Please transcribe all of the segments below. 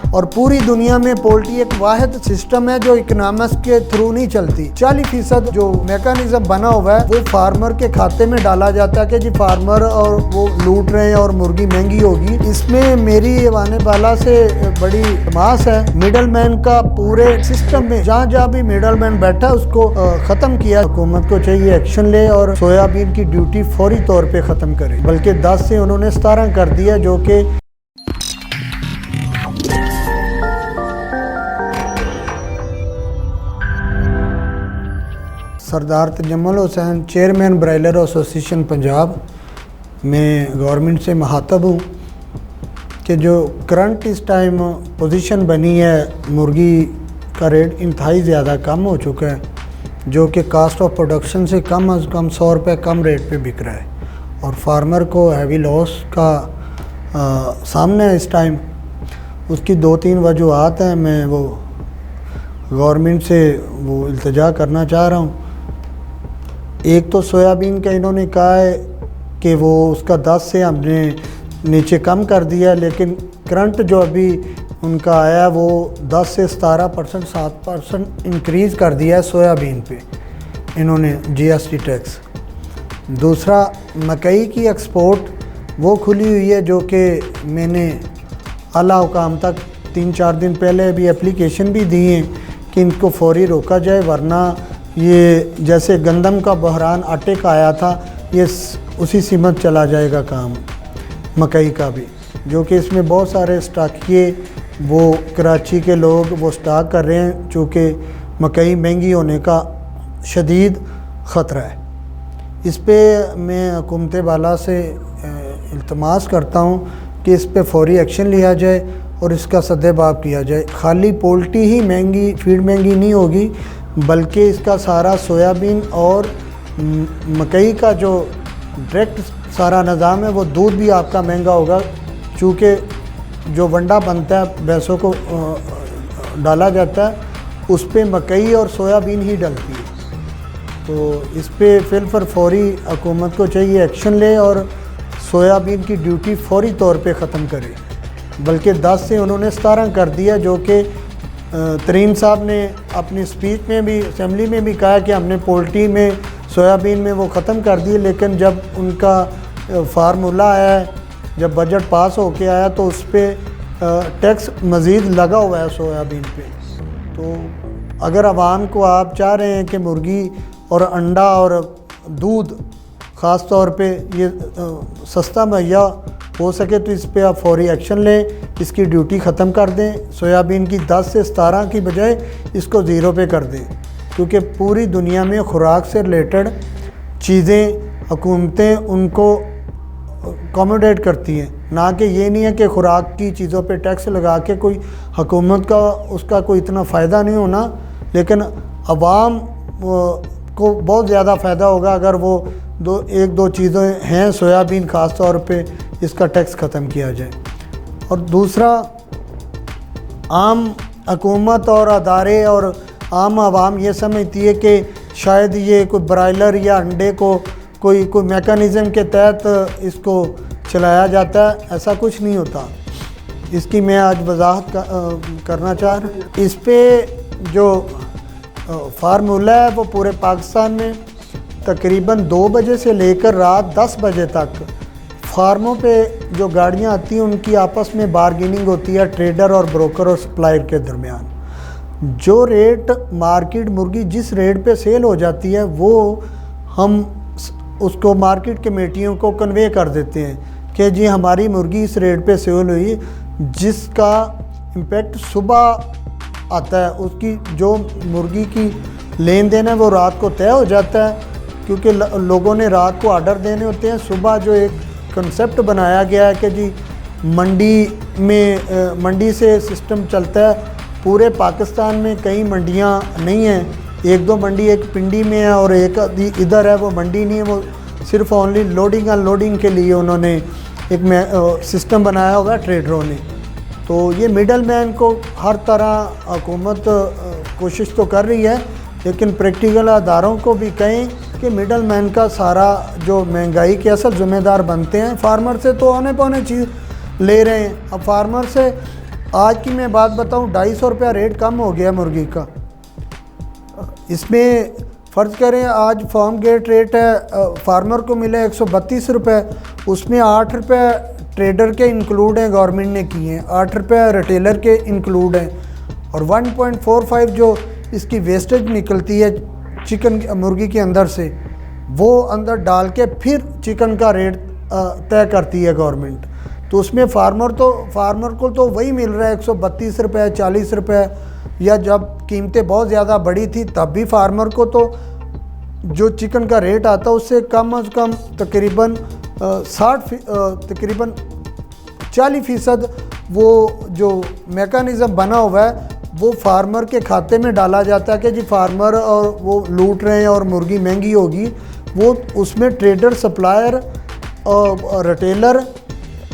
और पूरी दुनिया में पोल्ट्री एक वाहिद सिस्टम है जो इकोनॉमिक्स के थ्रू नहीं चलती। 40% जो मैकेनिज्म बना हुआ है वो फार्मर के खाते में डाला जाता है कि जी फार्मर और वो लूट रहे हैं और मुर्गी महंगी होगी। इसमें मेरी वाने बाला से बड़ी तमाश है मिडल मैन का। पूरे सिस्टम में जहाँ जहाँ भी मिडल मैन बैठा है उसको ख़त्म किया। हुकूमत को चाहिए एक्शन ले और सोयाबीन की ड्यूटी फौरी तौर पे ख़त्म करे, बल्कि 10 से उन्होंने 17 कर दिया, जो कि Sardar Tajammul Hussain, chairman broiler association Punjab में गवर्नमेंट से मुखातब हूँ कि जो करंट इस टाइम पोजीशन बनी है, मुर्गी का रेट इंतहाई ज़्यादा कम हो चुका है, जो कि कास्ट ऑफ प्रोडक्शन से कम अज़ कम 100 रुपये कम रेट पे बिक रहा है और फार्मर को हैवी लॉस का सामना है इस टाइम। उसकी 2-3 वजूहात हैं। मैं वो गवर्नमेंट से वो इल्तिजा करना चाह रहा हूँ। एक तो सोयाबीन का इन्होंने कहा है कि वो उसका 10 से हमने नीचे कम कर दिया, लेकिन करंट जो अभी उनका आया वो 10 से 17%, 7% इंक्रीज़ कर दिया है सोयाबीन पे इन्होंने GST टैक्स। दूसरा, मकई की एक्सपोर्ट वो खुली हुई है, जो कि मैंने आला हुकाम तक 3-4 दिन पहले भी एप्लीकेशन भी दी है कि इनको फौरी रोका जाए, वरना ये जैसे गंदम का बहरान आटे का आया था, ये उसी सीमत चला जाएगा काम मकई का भी, जो कि इसमें बहुत सारे स्टाकिए वो कराची के लोग वो स्टाक कर रहे हैं, चूँकि मकई महंगी होने का शदीद ख़तरा है। इस पे मैं हुकूमत बाला से इल्तमास करता हूँ कि इस पे फौरी एक्शन लिया जाए और इसका सद्देबाब किया जाए। खाली पोल्ट्री ही महंगी, फीड महंगी नहीं होगी, बल्कि इसका सारा सोयाबीन और मकई का जो डायरेक्ट सारा निज़ाम है वो दूध भी आपका महंगा होगा, चूँकि जो वंडा बनता है भैंसों को डाला जाता है उस पे मकई और सोयाबीन ही डलती है। तो इस पे फिलफर फौरी हुकूमत को चाहिए एक्शन ले और सोयाबीन की ड्यूटी फौरी तौर पे ख़त्म करे, बल्कि 10 से उन्होंने 17 कर दिया, जो कि तरीन साहब ने अपनी स्पीच में भी असेंबली में भी कहा कि हमने पोल्ट्री में सोयाबीन में वो ख़त्म कर दिए, लेकिन जब उनका फार्मूला आया, जब बजट पास होके आया तो उस पर टैक्स मज़ीद लगा हुआ है सोयाबीन पे। तो अगर आवाम को आप चाह रहे हैं कि मुर्गी और अंडा और दूध ख़ास तौर पे ये सस्ता मुहैया हो सके, तो इस पे आप फौरी एक्शन लें, इसकी ड्यूटी ख़त्म कर दें। सोयाबीन की 10 से 17 की बजाय इसको 0 पे कर दें, क्योंकि पूरी दुनिया में खुराक से रिलेटेड चीज़ें हुकूमतें उनको अकोमोडेट करती हैं, ना कि ये नहीं है कि खुराक की चीज़ों पे टैक्स लगा के कोई हुकूमत का उसका कोई इतना फ़ायदा नहीं होना, लेकिन अवाम को बहुत ज़्यादा फ़ायदा होगा अगर वो 1-2 चीज़ें हैं सोयाबीन ख़ास तौर पे इसका टैक्स ख़त्म किया जाए। और दूसरा, आम हुकूमत और अदारे और आम आवाम ये समझती है कि शायद ये कोई ब्रायलर या अंडे को कोई मैकेनिज़्म के तहत इसको चलाया जाता है। ऐसा कुछ नहीं होता। इसकी मैं आज वजाहत करना चाह रहा हूँ। इस पे जो फार्मूला है वो पूरे पाकिस्तान में तकरीबन 2 बजे से लेकर रात 10 बजे तक फार्मों पे जो गाड़ियाँ आती हैं उनकी आपस में बारगेनिंग होती है ट्रेडर और ब्रोकर और सप्लायर के दरमियान। जो रेट मार्केट मुर्गी जिस रेट पे सेल हो जाती है वो हम उसको मार्केट कमेटियों को कन्वे कर देते हैं कि जी हमारी मुर्गी इस रेट पे सेल हुई, जिसका इम्पेक्ट सुबह आता है। उसकी जो मुर्गी की लेन देन है वो रात को तय हो जाता है, क्योंकि लोगों ने रात को आर्डर देने होते हैं। सुबह जो एक कंसेप्ट बनाया गया है कि जी मंडी से सिस्टम चलता है। पूरे पाकिस्तान में कई मंडियां नहीं हैं, 1-2 मंडी एक पिंडी में है और एक इधर है, वो मंडी नहीं है, वो सिर्फ ओनली लोडिंग अनलोडिंग के लिए उन्होंने एक सिस्टम बनाया होगा ट्रेडरों ने। तो ये मिडल मैन को हर तरह हुकूमत कोशिश तो कर रही है, लेकिन प्रैक्टिकल अदारों को भी कहें कि मिडल मैन का सारा जो महंगाई के असल ज़िम्मेदार बनते हैं। फार्मर से तो औने पौने चीज़ ले रहे हैं। अब फार्मर से आज की मैं बात बताऊं, 250 रुपया रेट कम हो गया मुर्गी का। इसमें फ़र्ज़ करें आज फार्म गेट रेट है, फार्मर को मिले 132 रुपये, उसमें 8 रुपये ट्रेडर के इंक्लूड हैं, गवर्नमेंट ने किए हैं, 8 रुपये रिटेलर के इंक्लूड हैं, और 1.45 जो इसकी वेस्टेज निकलती है चिकन मुर्गी के अंदर से, वो अंदर डाल के फिर चिकन का रेट तय करती है गवर्नमेंट। तो उसमें फार्मर को तो वही मिल रहा है 132 रुपये, 40 रुपये, या जब कीमतें बहुत ज़्यादा बढ़ी थी तब भी फार्मर को तो जो चिकन का रेट आता है उससे कम अज़ कम तकरीबन 40% वो जो मेकानिज़म बना हुआ है वो फार्मर के खाते में डाला जाता है कि जी फार्मर और वो लूट रहे हैं और मुर्गी महंगी होगी, वो उसमें ट्रेडर, सप्लायर और रिटेलर,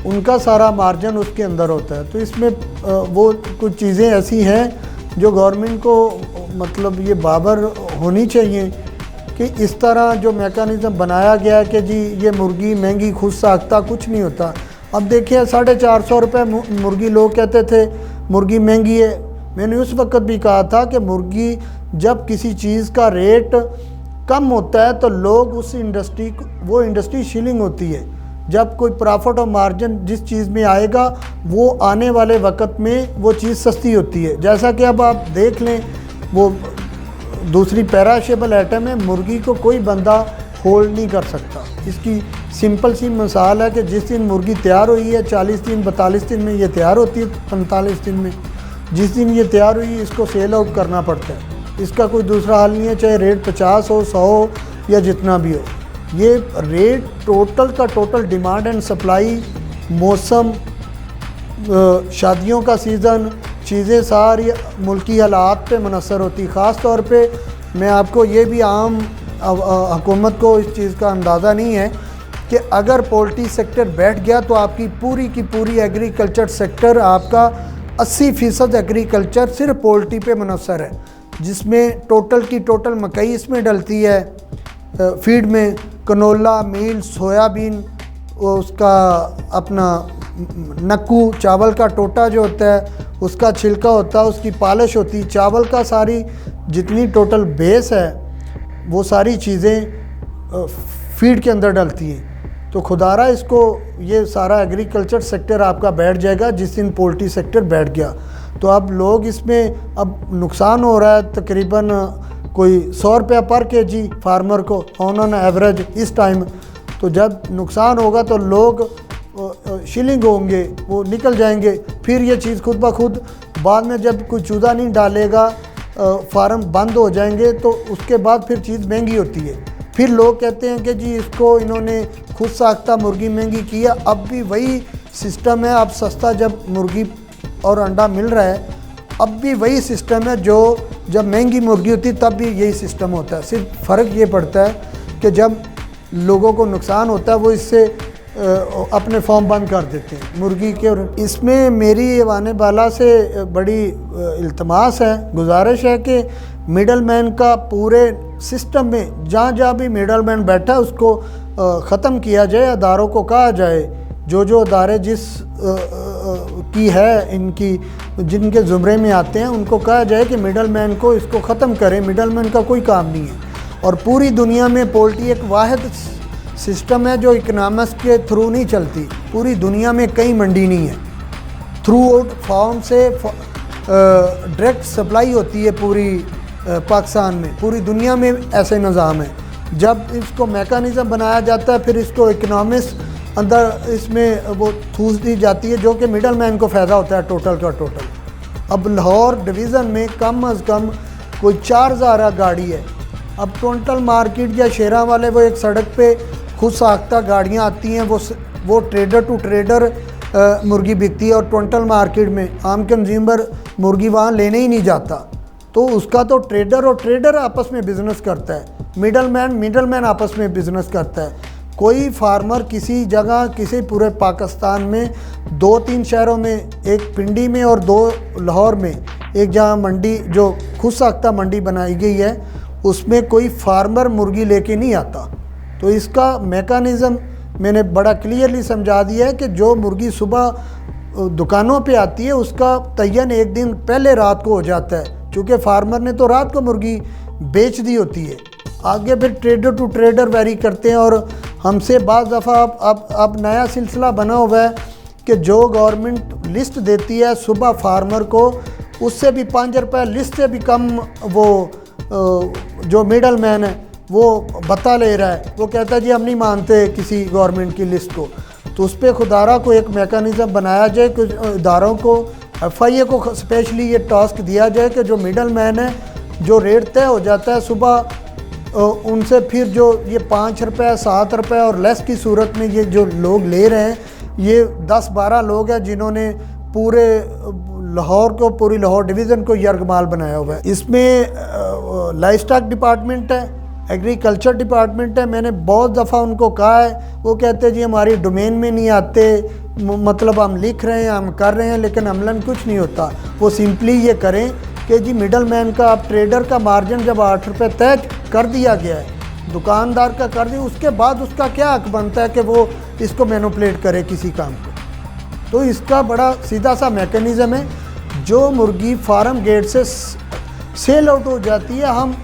उनका सारा मार्जिन उसके अंदर होता है। तो इसमें वो कुछ चीज़ें ऐसी हैं जो गवर्नमेंट को मतलब ये बाबर होनी चाहिए कि इस तरह जो मेकानिज़म बनाया गया है कि जी ये मुर्गी महंगी खुद साख्ता, कुछ नहीं होता। अब देखिए 450 रुपये मुर्गी, लोग कहते थे मुर्गी महंगी है। मैंने उस वक्त भी कहा था कि मुर्गी जब किसी चीज़ का रेट कम होता है तो लोग उस इंडस्ट्री, वो इंडस्ट्री शीलिंग होती है। जब कोई प्रॉफिट और मार्जिन जिस चीज़ में आएगा वो आने वाले वक्त में वो चीज़ सस्ती होती है। जैसा कि अब आप देख लें, वो दूसरी पेराशेबल आइटम है, मुर्गी को कोई बंदा होल्ड नहीं कर सकता। इसकी सिंपल सी मिसाल है कि जिस दिन मुर्गी तैयार हुई है 40 दिन 42 दिन में ये तैयार होती है, 45 दिन में जिस दिन ये तैयार हुई है इसको सेल आउट करना पड़ता है। इसका कोई दूसरा हल नहीं है, चाहे रेट 50 हो, 100 हो या जितना भी हो। ये रेट टोटल का टोटल डिमांड एंड सप्लाई, मौसम, शादियों का सीज़न, चीज़ें सारी मुल्की हालात पे मुनसर होती। ख़ास तौर पे मैं आपको ये भी आम हुकूमत को इस चीज़ का अंदाज़ा नहीं है कि अगर पोल्ट्री सेक्टर बैठ गया तो आपकी पूरी की पूरी एग्रीकल्चर सेक्टर, आपका 80% एग्रीकल्चर सिर्फ पोल्ट्री पे मुनसर है, जिसमें टोटल की टोटल मकई इसमें डलती है, फीड में कनोला, मील, सोयाबीन, उसका अपना नक्कू, चावल का टोटा जो होता है उसका छिलका होता है, उसकी पॉलिश होती है, चावल का सारी जितनी टोटल बेस है वो सारी चीज़ें फीड के अंदर डलती हैं। तो खुदारा इसको ये सारा एग्रीकल्चर सेक्टर आपका बैठ जाएगा जिस दिन पोल्ट्री सेक्टर बैठ गया। तो अब लोग इसमें अब नुकसान हो रहा है, तकरीबन कोई 100 रुपया पर केजी फार्मर को ऑन एवरेज इस टाइम। तो जब नुकसान होगा तो लोग शीलिंग होंगे, वो निकल जाएंगे, फिर ये चीज़ खुद ब खुद बाद में जब कोई चूज़ा नहीं डालेगा, फार्म बंद हो जाएंगे, तो उसके बाद फिर चीज़ महंगी होती है। फिर लोग कहते हैं कि जी इसको इन्होंने खुद साख्ता मुर्गी महंगी किया। अब भी वही सिस्टम है, अब सस्ता जब मुर्गी और अंडा मिल रहा है, अब भी वही सिस्टम है जो जब महंगी मुर्गी होती तब भी यही सिस्टम होता है। सिर्फ फ़र्क ये पड़ता है कि जब लोगों को नुकसान होता है वो इससे अपने फॉर्म बंद कर देते हैं मुर्गी के। और इसमें मेरी वाने बाला से बड़ी इल्तमास है, गुजारिश है कि मिडल मैन का पूरे सिस्टम में जहाँ जहाँ भी मिडल मैन बैठा है उसको ख़त्म किया जाए। अदारों को कहा जाए, जो अदारे जिस की है इनकी जिनके ज़ुमरे में आते हैं उनको कहा जाए कि मिडल मैन को इसको ख़त्म करें। मिडल मैन का कोई काम नहीं है। और पूरी दुनिया में पोल्ट्री एक वाहिद सिस्टम है जो इकनॉमिक्स के थ्रू नहीं चलती। पूरी दुनिया में कई मंडी नहीं है, थ्रू आउट फार्म से डायरेक्ट सप्लाई होती है पूरी पाकिस्तान में। पूरी दुनिया में ऐसे निज़ाम है। जब इसको मैकेनिज़्म बनाया जाता है फिर इसको इकनॉमिक्स अंदर इसमें वो ठूस दी जाती है जो कि मिडल मैन को फ़ायदा होता है टोटल का टोटल। अब लाहौर डिवीज़न में कम अज़ कम कोई 4000 गाड़ी है। अब टोटल मार्केट या शेरा वाले वो एक सड़क पे खुद साख्ता गाड़ियाँ आती हैं, वो ट्रेडर टू ट्रेडर मुर्गी बिकती है। और टोटल मार्केट में आम कंज्यूमर मुर्गी वहाँ लेने ही नहीं जाता, तो उसका तो ट्रेडर और ट्रेडर आपस में बिज़नेस करता है, मिडल मैन आपस में बिज़नेस करता है। कोई फार्मर किसी जगह, किसी पूरे पाकिस्तान में 2-3 शहरों में, एक पिंडी में और 2 लाहौर में, एक जगह मंडी जो खुद साख्ता मंडी बनाई गई है उसमें कोई फार्मर मुर्गी लेके नहीं आता। तो इसका मेकानिज़म मैंने बड़ा क्लियरली समझा दिया है कि जो मुर्गी सुबह दुकानों पे आती है उसका तयन एक दिन पहले रात को हो जाता है, क्योंकि फार्मर ने तो रात को मुर्गी बेच दी होती है। आगे फिर ट्रेडर टू ट्रेडर वेरी करते हैं, और हमसे बाज़ दफ़ा अब नया सिलसिला बना हुआ है कि जो गवर्नमेंट लिस्ट देती है सुबह फार्मर को, उससे भी 5 रुपये लिस्ट से भी कम वो जो मिडल मैन है वो बता ले रहा है। वो कहता है जी हम नहीं मानते किसी गवर्नमेंट की लिस्ट को। तो उस पर खुदारा को एक मेकनिज़म बनाया जाए कि इदारों को, FIA को स्पेशली ये टास्क दिया जाए कि जो मिडल मैन है, जो रेट तय हो जाता है सुबह, उनसे फिर जो ये 5 रुपये 7 रुपये और लेस की सूरत में ये जो लोग ले रहे हैं, ये 10-12 लोग हैं जिन्होंने पूरे लाहौर को, पूरी लाहौर डिवीज़न को यरगमाल बनाया हुआ है। इसमें लाइफ स्टॉक डिपार्टमेंट है, एग्रीकल्चर डिपार्टमेंट है। मैंने बहुत दफ़ा उनको कहा है, वो कहते हैं जी हमारी डोमेन में नहीं आते, मतलब हम लिख रहे हैं, हम कर रहे हैं, लेकिन अमलन कुछ नहीं होता। वो सिंपली ये करें कि जी मिडल मैन का, आप ट्रेडर का मार्जिन जब 8 रुपये तय कर दिया गया है, दुकानदार का कर दिया, उसके बाद उसका क्या हक बनता है कि वो इसको मैनिपुलेट करे किसी काम को। तो इसका बड़ा सीधा सा मैकेनिज़्म है। जो मुर्गी फार्म गेट से सेल आउट हो जाती है, हम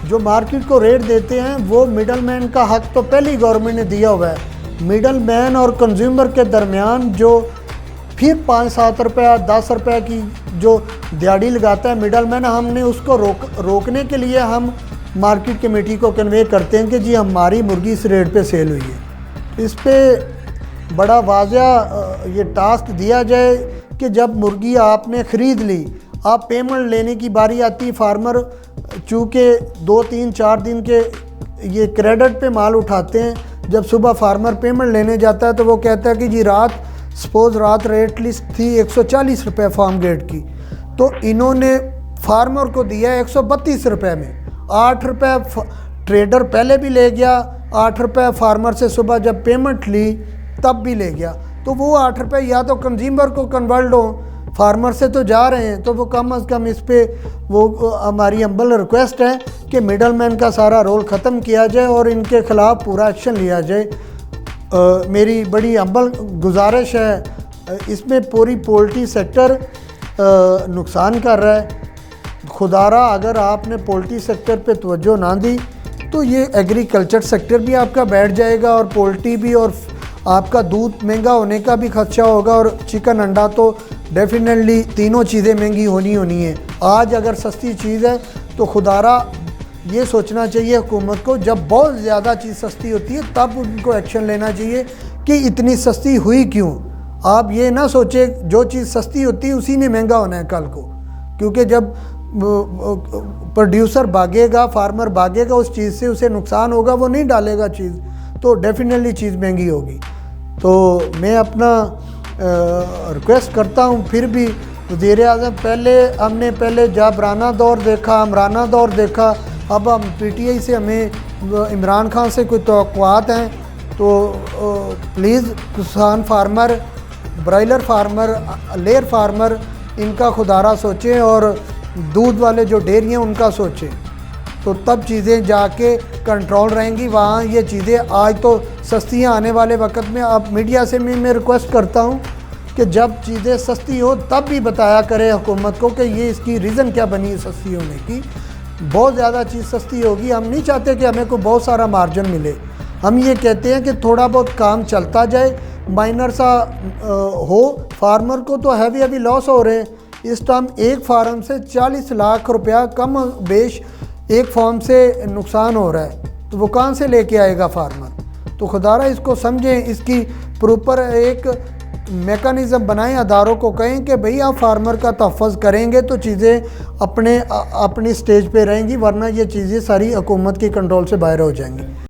जो मार्केट को रेट देते हैं, वो मिडल मैन का हक तो पहले ही गवर्नमेंट ने दिया हुआ है। मिडल मैन और कंज्यूमर के दरमियान जो फिर 5-7 रुपये 10 रुपये की जो दिहाड़ी लगाता है मिडल मैन, हमने उसको रोकने के लिए हम मार्केट कमेटी को कन्वे करते हैं कि जी हमारी मुर्गी इस रेट पे सेल हुई है। इस पर बड़ा वाज़ह ये टास्क दिया जाए कि जब मुर्गी आपने ख़रीद ली, आप पेमेंट लेने की बारी आती, फार्मर चूँकि 2-3-4 दिन के ये क्रेडिट पे माल उठाते हैं, जब सुबह फार्मर पेमेंट लेने जाता है तो वो कहता है कि जी सपोज़ रात रेट लिस्ट थी 140 रुपये फार्म गेट की, तो इन्होंने फार्मर को दिया 132 रुपये में। 8 रुपये ट्रेडर पहले भी ले गया, 8 रुपये फार्मर से सुबह जब पेमेंट ली तब भी ले गया। तो वो 8 रुपये या तो कंज्यूमर को कन्वर्ट हो, फार्मर से तो जा रहे हैं, तो वो कम अज़ कम इस पर वो हमारी हम्बल रिक्वेस्ट है कि मिडल मैन का सारा रोल ख़त्म किया जाए और इनके ख़िलाफ़ पूरा एक्शन लिया जाए। मेरी बड़ी हम्बल गुजारिश है। इसमें पूरी पोल्ट्री सेक्टर नुकसान कर रहा है। खुदारा अगर आपने पोल्ट्री सेक्टर पे तवज्जो ना दी तो ये एग्रीकल्चर सेक्टर भी आपका बैठ जाएगा, और पोल्ट्री भी, और आपका दूध महंगा होने का भी खर्चा होगा, और चिकन अंडा तो डेफिनेटली तीनों चीज़ें महंगी होनी है। आज अगर सस्ती चीज़ है तो खुदारा ये सोचना चाहिए हुकूमत को, जब बहुत ज़्यादा चीज़ सस्ती होती है तब उनको एक्शन लेना चाहिए कि इतनी सस्ती हुई क्यों। आप ये ना सोचे जो चीज़ सस्ती होती है उसी ने महंगा होना है कल को, क्योंकि जब प्रोड्यूसर भागेगा, फार्मर भागेगा उस चीज़ से, उसे नुकसान होगा, वो नहीं डालेगा चीज़, तो डेफिनेटली चीज़ महंगी होगी। तो मैं अपना रिक्वेस्ट करता हूँ फिर भी वज़ीर-ए-आज़म, हमने पहले जाबराना दौर देखा, अमराना दौर देखा, अब हम PTI से हमें इमरान खान से कोई तवक्कुआत हैं, तो प्लीज़ किसान farmer, broiler farmer, layer farmer, इनका खुदारा सोचें, और दूध वाले जो डेयरियाँ उनका सोचें, तो तब चीज़ें जाके कंट्रोल रहेंगी। वहाँ ये चीज़ें आज तो सस्तियाँ आने वाले वक्त में, अब मीडिया से मैं रिक्वेस्ट करता हूँ कि जब चीज़ें सस्ती हो तब भी बताया करें हुकूमत को कि ये इसकी रीज़न क्या बनी है सस्ती होने की। बहुत ज़्यादा चीज़ सस्ती होगी, हम नहीं चाहते कि हमें को बहुत सारा मार्जिन मिले। हम ये कहते हैं कि थोड़ा बहुत काम चलता जाए, माइनर सा हो। फार्मर को तो हैवी लॉस हो रहे हैं इस टाइम। एक फार्म से 40 लाख रुपया कम बेश एक फार्म से नुकसान हो रहा है, तो वो कहाँ से लेके आएगा फार्मर। तो खुदारा इसको समझें, इसकी प्रॉपर एक मेकनिज़म बनाएं, अदारों को कहें कि भई आप फार्मर का तहफ़्फ़ुज़ करेंगे तो चीज़ें अपनी स्टेज पे रहेंगी, वरना ये चीज़ें सारी हुकूमत की कंट्रोल से बाहर हो जाएंगी।